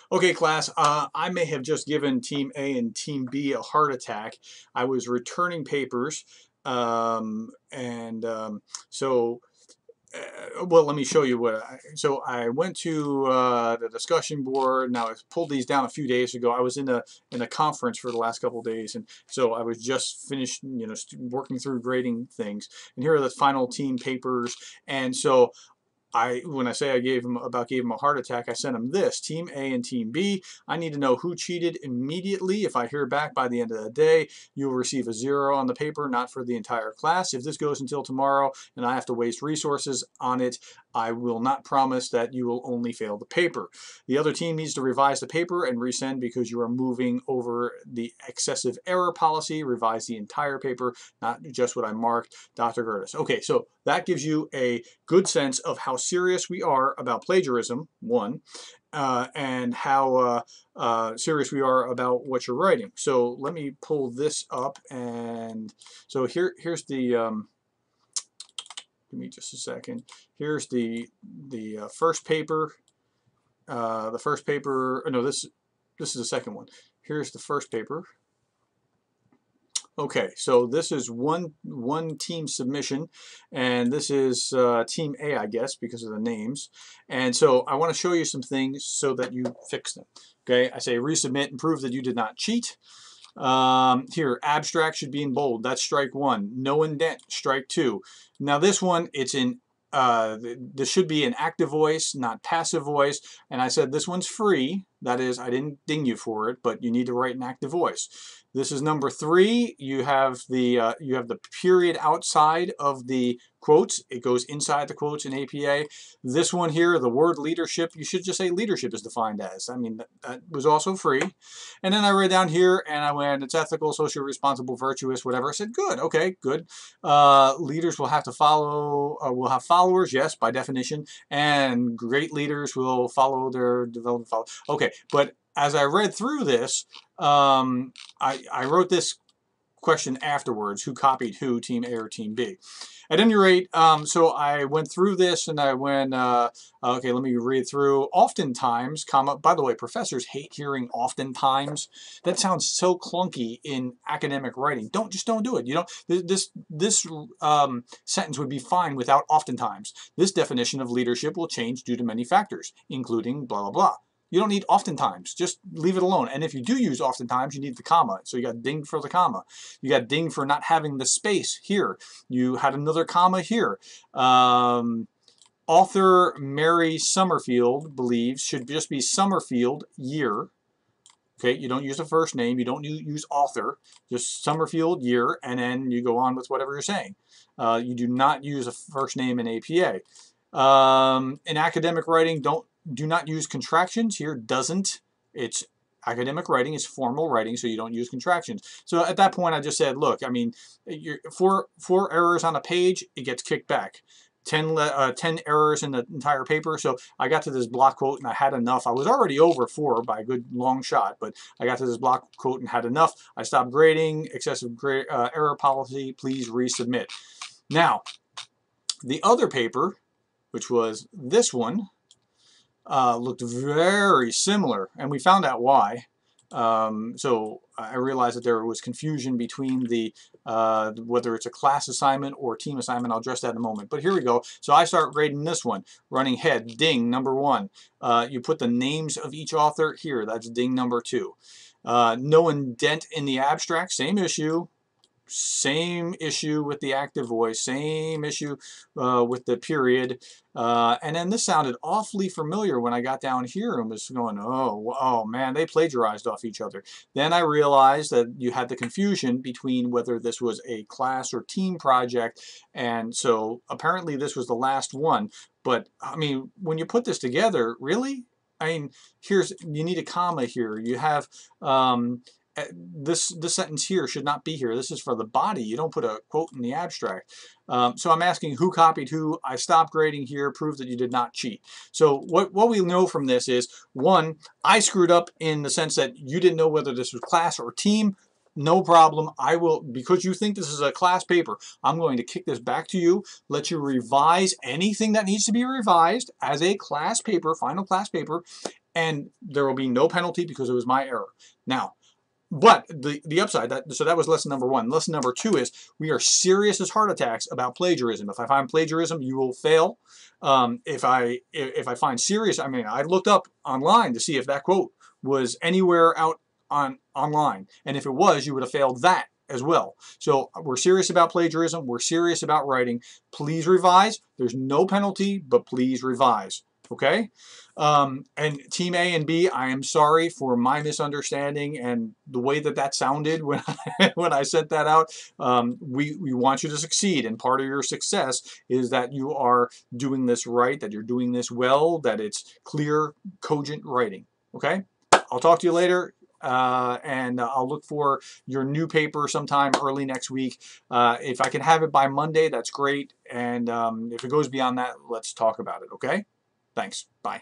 Okay, class, I may have just given Team A and Team B a heart attack. I was returning papers, and so, well, let me show you what so I went to the discussion board. Now, I pulled these down a few days ago. I was in a conference for the last couple of days, and so I was just finished, working through grading things. And here are the final team papers, and so when I say I gave him a heart attack, I sent him this: Team A and Team B. I need to know who cheated immediately. If I hear back by the end of the day, you will receive a 0 on the paper, not for the entire class. If this goes until tomorrow and I have to waste resources on it, I will not promise that you will only fail the paper. The other team needs to revise the paper and resend because you are moving over the excessive error policy. Revise the entire paper, not just what I marked. Dr. Gertis. Okay, so that gives you a good sense of how serious we are about plagiarism, one, and how serious we are about what you're writing. So let me pull this up, and so here's the give me just a second. Here's the first paper. The first paper. No, this is the second one. Here's the first paper. Okay, so this is one team submission, and this is Team A, I guess, because of the names. And so I want to show you some things so that you fix them. Okay, I say resubmit and prove that you did not cheat. Here, abstract should be in bold. That's strike 1. No indent, strike 2. Now this one, it's in this should be an active voice, not passive voice. And I said this one's free. That is, I didn't ding you for it, but you need to write an active voice. This is number 3. You have the period outside of the quotes. It goes inside the quotes in APA. This one here, the word leadership, you should just say leadership is defined as. I mean, that was also free. And then I read down here and I went, it's ethical, social, responsible, virtuous, whatever. I said, good, okay, good. Leaders will have to follow, will have followers, yes, by definition, and great leaders will follow their development. Okay, but as I read through this, I wrote this question afterwards: who copied who, Team A or Team B? At any rate, so I went through this and I went, okay, let me read through. Oftentimes, comma, by the way, professors hate hearing oftentimes. That sounds so clunky in academic writing. Just don't do it. You don't, this sentence would be fine without oftentimes. This definition of leadership will change due to many factors, including blah, blah, blah. You don't need oftentimes. Just leave it alone. And if you do use oftentimes, you need the comma. So you got dinged for the comma. You got dinged for not having the space here. You had another comma here. Author Mary Summerfield believes should just be Summerfield year. Okay, you don't use a first name. You don't use author. Just Summerfield year, and then you go on with whatever you're saying. You do not use a first name in APA. In academic writing, do not use contractions. Here, doesn't. It's academic writing is formal writing, so you don't use contractions. So at that point, I just said, look, I mean, four errors on a page, it gets kicked back. 10 errors in the entire paper. So I got to this block quote and I had enough. I was already over 4 by a good long shot, but I got to this block quote and had enough. I stopped grading. Excessive error policy, please resubmit. Now, the other paper, which was this one, looked very similar, and we found out why. So I realized that there was confusion between the whether it's a class assignment or team assignment. I'll address that in a moment. But here we go. So I start grading this one. Running head, ding, number 1. You put the names of each author here. That's ding number 2. No indent in the abstract, same issue. Same issue with the active voice, same issue with the period. And then this sounded awfully familiar when I got down here and was going, oh man, they plagiarized off each other. Then I realized that you had the confusion between whether this was a class or team project. And so apparently this was the last one. But I mean, when you put this together, really? I mean, you need a comma here. You have, this sentence here should not be here. This is for the body. You don't put a quote in the abstract. So I'm asking who copied who. I stopped grading here. Prove that you did not cheat. So what we know from this is, 1, I screwed up in the sense that you didn't know whether this was class or team. No problem. I will, because you think this is a class paper, I'm going to kick this back to you, let you revise anything that needs to be revised as a class paper, final class paper, and there will be no penalty because it was my error. Now, but the upside, so that was lesson number 1. Lesson number 2 is we are serious as heart attacks about plagiarism. If I find plagiarism, you will fail. If I find serious, I mean, I looked up online to see if that quote was anywhere out online, and if it was, you would have failed that as well. So we're serious about plagiarism. We're serious about writing. Please revise. There's no penalty, but please revise. Okay? And Team A and B, I am sorry for my misunderstanding and the way that that sounded when when I sent that out. We want you to succeed, and part of your success is that you are doing this right, that you're doing this well, that it's clear, cogent writing. Okay? I'll talk to you later. And I'll look for your new paper sometime early next week. If I can have it by Monday, that's great. And if it goes beyond that, let's talk about it, okay? Thanks. Bye.